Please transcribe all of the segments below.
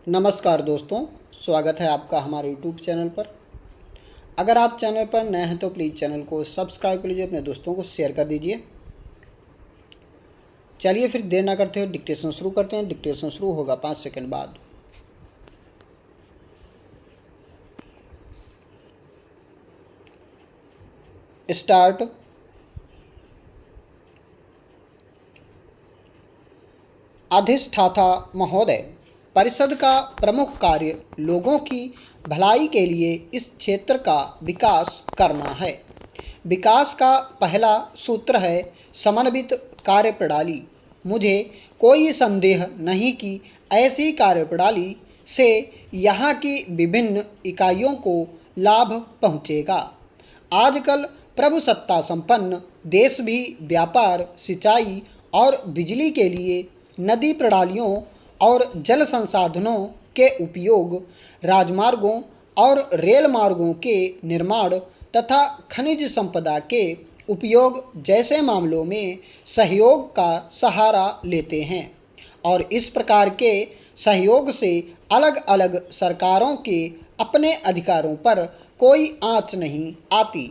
नमस्कार दोस्तों, स्वागत है आपका हमारे यूट्यूब चैनल पर। अगर आप चैनल पर नए हैं तो प्लीज़ चैनल को सब्सक्राइब कर लीजिए, अपने दोस्तों को शेयर कर दीजिए। चलिए फिर देर ना करते हुए डिक्टेशन शुरू करते हैं। डिक्टेशन शुरू होगा 5 सेकंड बाद। स्टार्ट। अधिष्ठाता महोदय, परिषद का प्रमुख कार्य लोगों की भलाई के लिए इस क्षेत्र का विकास करना है। विकास का पहला सूत्र है समन्वित कार्यप्रणाली। मुझे कोई संदेह नहीं कि ऐसी कार्यप्रणाली से यहाँ की विभिन्न इकाइयों को लाभ पहुँचेगा। आजकल प्रभुसत्ता संपन्न देश भी व्यापार, सिंचाई और बिजली के लिए नदी प्रणालियों और जल संसाधनों के उपयोग, राजमार्गों और रेल मार्गों के निर्माण तथा खनिज संपदा के उपयोग जैसे मामलों में सहयोग का सहारा लेते हैं और इस प्रकार के सहयोग से अलग अलग सरकारों के अपने अधिकारों पर कोई आँच नहीं आती।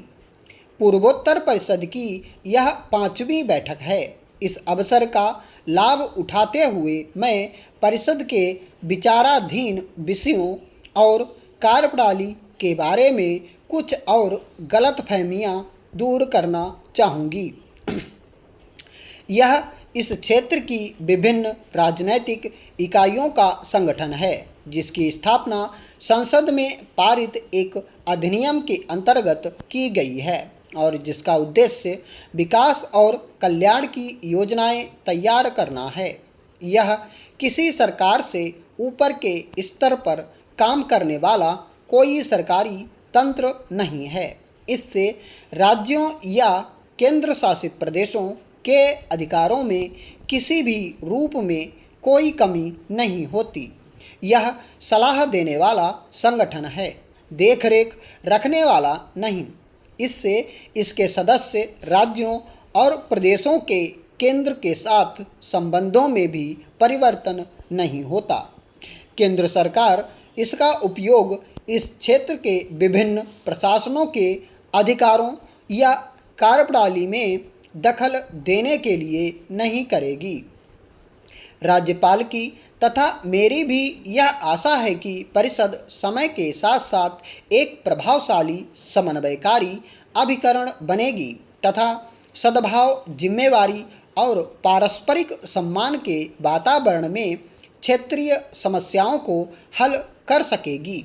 पूर्वोत्तर परिषद की यह 5वीं बैठक है। इस अवसर का लाभ उठाते हुए मैं परिषद के विचाराधीन विषयों और कार्यप्रणाली के बारे में कुछ और गलतफहमियां दूर करना चाहूँगी। यह इस क्षेत्र की विभिन्न राजनैतिक इकाइयों का संगठन है जिसकी स्थापना संसद में पारित एक अधिनियम के अंतर्गत की गई है और जिसका उद्देश्य विकास और कल्याण की योजनाएं तैयार करना है। यह किसी सरकार से ऊपर के स्तर पर काम करने वाला कोई सरकारी तंत्र नहीं है। इससे राज्यों या केंद्र शासित प्रदेशों के अधिकारों में किसी भी रूप में कोई कमी नहीं होती। यह सलाह देने वाला संगठन है, देखरेख रखने वाला नहीं। इससे इसके सदस्य राज्यों और प्रदेशों के केंद्र के साथ संबंधों में भी परिवर्तन नहीं होता। केंद्र सरकार इसका उपयोग इस क्षेत्र के विभिन्न प्रशासनों के अधिकारों या कार्यप्रणाली में दखल देने के लिए नहीं करेगी। राज्यपाल की तथा मेरी भी यह आशा है कि परिषद समय के साथ साथ एक प्रभावशाली समन्वयकारी अभिकरण बनेगी तथा सद्भाव, जिम्मेवारी और पारस्परिक सम्मान के वातावरण में क्षेत्रीय समस्याओं को हल कर सकेगी।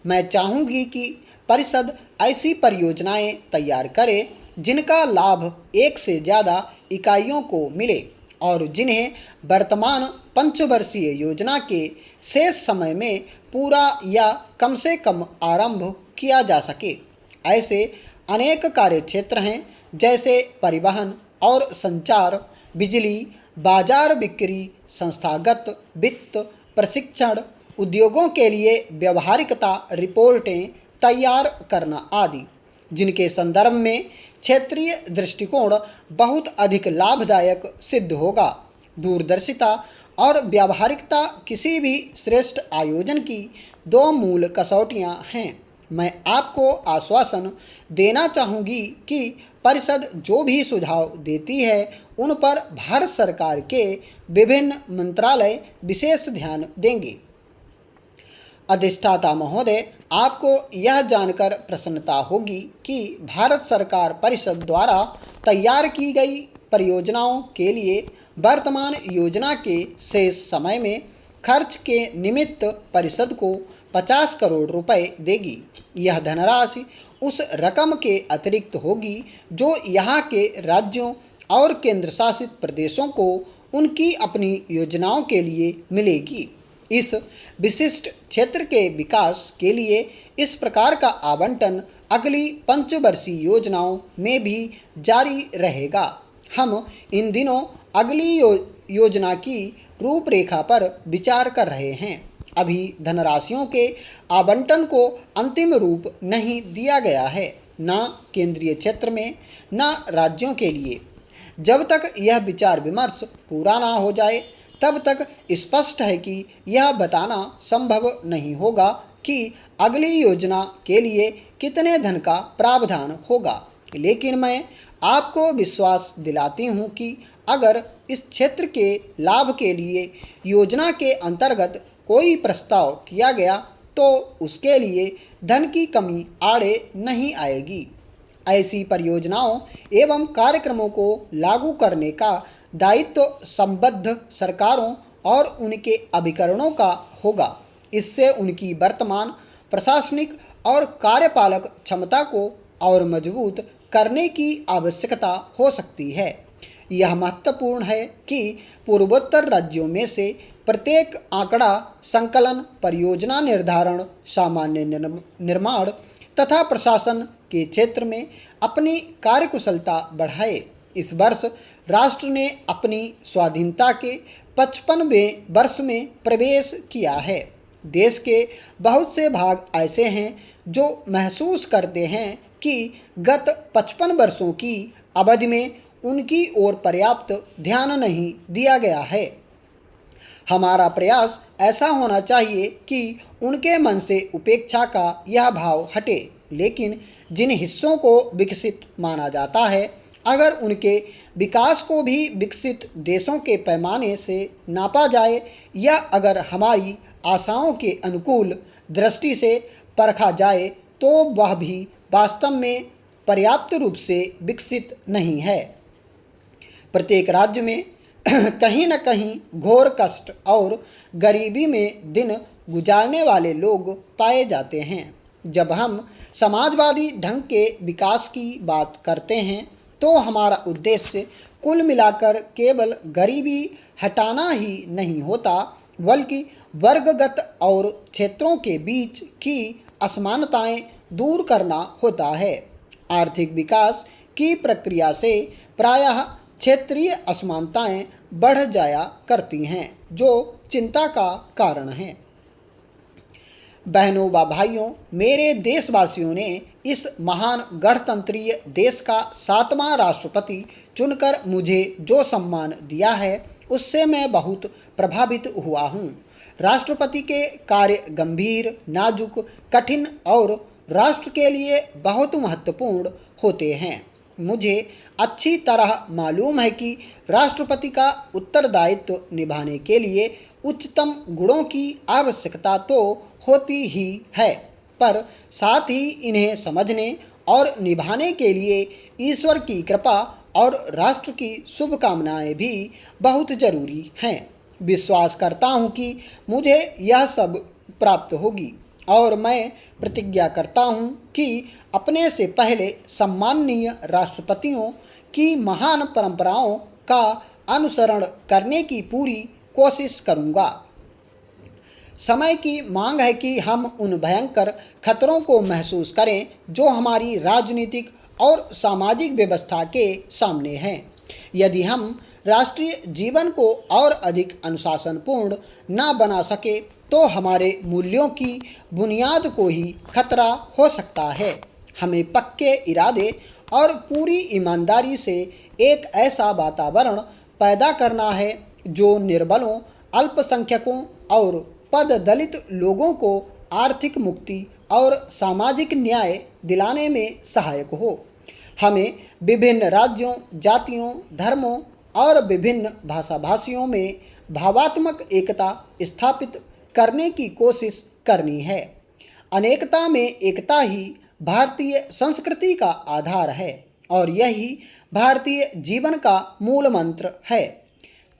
मैं चाहूँगी कि परिषद ऐसी परियोजनाएं तैयार करे जिनका लाभ एक से ज़्यादा इकाइयों को मिले और जिन्हें वर्तमान पंचवर्षीय योजना के शेष समय में पूरा या कम से कम आरंभ किया जा सके। ऐसे अनेक कार्यक्षेत्र हैं जैसे परिवहन और संचार, बिजली, बाजार बिक्री, संस्थागत वित्त, प्रशिक्षण, उद्योगों के लिए व्यवहारिकता रिपोर्टें तैयार करना आदि, जिनके संदर्भ में क्षेत्रीय दृष्टिकोण बहुत अधिक लाभदायक सिद्ध होगा। दूरदर्शिता और व्यावहारिकता किसी भी श्रेष्ठ आयोजन की दो मूल कसौटियां हैं। मैं आपको आश्वासन देना चाहूँगी कि परिषद जो भी सुझाव देती है उन पर भारत सरकार के विभिन्न मंत्रालय विशेष ध्यान देंगे। अधिष्ठाता महोदय, आपको यह जानकर प्रसन्नता होगी कि भारत सरकार परिषद द्वारा तैयार की गई परियोजनाओं के लिए वर्तमान योजना के शेष समय में खर्च के निमित्त परिषद को 50 करोड़ रुपए देगी। यह धनराशि उस रकम के अतिरिक्त होगी जो यहाँ के राज्यों और केंद्र शासित प्रदेशों को उनकी अपनी योजनाओं के लिए मिलेगी। इस विशिष्ट क्षेत्र के विकास के लिए इस प्रकार का आवंटन अगली पंचवर्षीय योजनाओं में भी जारी रहेगा। हम इन दिनों अगली योजना की रूपरेखा पर विचार कर रहे हैं। अभी धनराशियों के आवंटन को अंतिम रूप नहीं दिया गया है, न केंद्रीय क्षेत्र में न राज्यों के लिए। जब तक यह विचार विमर्श पूरा ना हो जाए तब तक स्पष्ट है कि यह बताना संभव नहीं होगा कि अगली योजना के लिए कितने धन का प्रावधान होगा। लेकिन मैं आपको विश्वास दिलाती हूँ कि अगर इस क्षेत्र के लाभ के लिए योजना के अंतर्गत कोई प्रस्ताव किया गया तो उसके लिए धन की कमी आड़े नहीं आएगी। ऐसी परियोजनाओं एवं कार्यक्रमों को लागू करने का दायित्व संबद्ध सरकारों और उनके अभिकरणों का होगा। इससे उनकी वर्तमान प्रशासनिक और कार्यपालक क्षमता को और मजबूत करने की आवश्यकता हो सकती है। यह महत्वपूर्ण है कि पूर्वोत्तर राज्यों में से प्रत्येक आंकड़ा संकलन, परियोजना निर्धारण, सामान्य निर्माण तथा प्रशासन के क्षेत्र में अपनी कार्यकुशलता बढ़ाए। इस वर्ष राष्ट्र ने अपनी स्वाधीनता के 55वें वर्ष में प्रवेश किया है। देश के बहुत से भाग ऐसे हैं जो महसूस करते हैं कि गत 55 वर्षों की अवधि में उनकी ओर पर्याप्त ध्यान नहीं दिया गया है। हमारा प्रयास ऐसा होना चाहिए कि उनके मन से उपेक्षा का यह भाव हटे। लेकिन जिन हिस्सों को विकसित माना जाता है, अगर उनके विकास को भी विकसित देशों के पैमाने से नापा जाए या अगर हमारी आशाओं के अनुकूल दृष्टि से परखा जाए तो वह भी वास्तव में पर्याप्त रूप से विकसित नहीं है। प्रत्येक राज्य में कहीं न कहीं घोर कष्ट और गरीबी में दिन गुजारने वाले लोग पाए जाते हैं। जब हम समाजवादी ढंग के विकास की बात करते हैं तो हमारा उद्देश्य कुल मिलाकर केवल गरीबी हटाना ही नहीं होता, बल्कि वर्गगत और क्षेत्रों के बीच की असमानताएं दूर करना होता है। आर्थिक विकास की प्रक्रिया से प्रायः क्षेत्रीय असमानताएं बढ़ जाया करती हैं, जो चिंता का कारण है। बहनों व भाइयों, मेरे देशवासियों ने इस महान गणतंत्रीय देश का 7वां राष्ट्रपति चुनकर मुझे जो सम्मान दिया है उससे मैं बहुत प्रभावित हुआ हूँ। राष्ट्रपति के कार्य गंभीर, नाजुक, कठिन और राष्ट्र के लिए बहुत महत्वपूर्ण होते हैं। मुझे अच्छी तरह मालूम है कि राष्ट्रपति का उत्तरदायित्व निभाने के लिए उच्चतम गुणों की आवश्यकता तो होती ही है, पर साथ ही इन्हें समझने और निभाने के लिए ईश्वर की कृपा और राष्ट्र की शुभकामनाएं भी बहुत जरूरी हैं। विश्वास करता हूं कि मुझे यह सब प्राप्त होगी और मैं प्रतिज्ञा करता हूं कि अपने से पहले सम्माननीय राष्ट्रपतियों की महान परंपराओं का अनुसरण करने की पूरी कोशिश करूंगा। समय की मांग है कि हम उन भयंकर खतरों को महसूस करें जो हमारी राजनीतिक और सामाजिक व्यवस्था के सामने हैं। यदि हम राष्ट्रीय जीवन को और अधिक अनुशासनपूर्ण न बना सके तो हमारे मूल्यों की बुनियाद को ही खतरा हो सकता है। हमें पक्के इरादे और पूरी ईमानदारी से एक ऐसा वातावरण पैदा करना है जो निर्बलों, अल्पसंख्यकों और पद दलित लोगों को आर्थिक मुक्ति और सामाजिक न्याय दिलाने में सहायक हो। हमें विभिन्न राज्यों, जातियों, धर्मों और विभिन्न भाषाभाषियों में भावात्मक एकता स्थापित करने की कोशिश करनी है। अनेकता में एकता ही भारतीय संस्कृति का आधार है और यही भारतीय जीवन का मूल मंत्र है।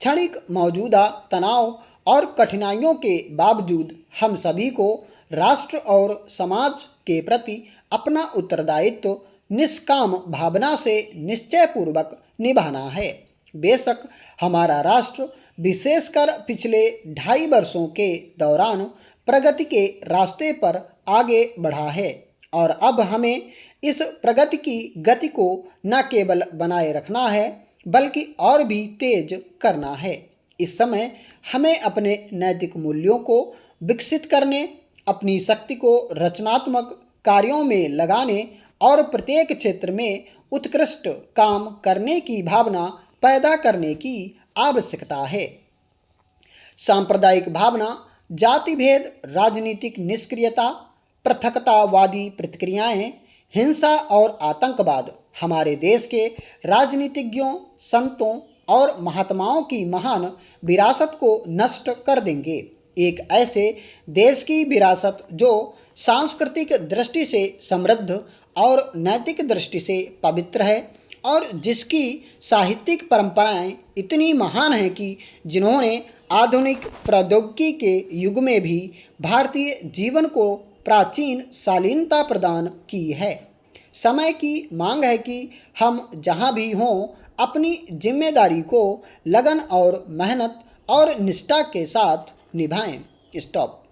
क्षणिक मौजूदा तनाव और कठिनाइयों के बावजूद हम सभी को राष्ट्र और समाज के प्रति अपना उत्तरदायित्व निष्काम भावना से निश्चयपूर्वक निभाना है। बेशक हमारा राष्ट्र विशेषकर पिछले 2.5 वर्षों के दौरान प्रगति के रास्ते पर आगे बढ़ा है और अब हमें इस प्रगति की गति को न केवल बनाए रखना है बल्कि और भी तेज करना है। इस समय हमें अपने नैतिक मूल्यों को विकसित करने, अपनी शक्ति को रचनात्मक कार्यों में लगाने और प्रत्येक क्षेत्र में उत्कृष्ट काम करने की भावना पैदा करने की आवश्यकता है। सांप्रदायिक भावना, जाति भेद, राजनीतिक निष्क्रियता, पृथकतावादी प्रतिक्रियाएं, हिंसा और आतंकवाद हमारे देश के राजनीतिज्ञों, संतों और महात्माओं की महान विरासत को नष्ट कर देंगे। एक ऐसे देश की विरासत जो सांस्कृतिक दृष्टि से समृद्ध और नैतिक दृष्टि से पवित्र है और जिसकी साहित्यिक परंपराएं इतनी महान हैं कि जिन्होंने आधुनिक प्रौद्योगिकी के युग में भी भारतीय जीवन को प्राचीन शालीनता प्रदान की है। समय की मांग है कि हम जहाँ भी हों अपनी जिम्मेदारी को लगन और मेहनत और निष्ठा के साथ निभाएं। स्टॉप।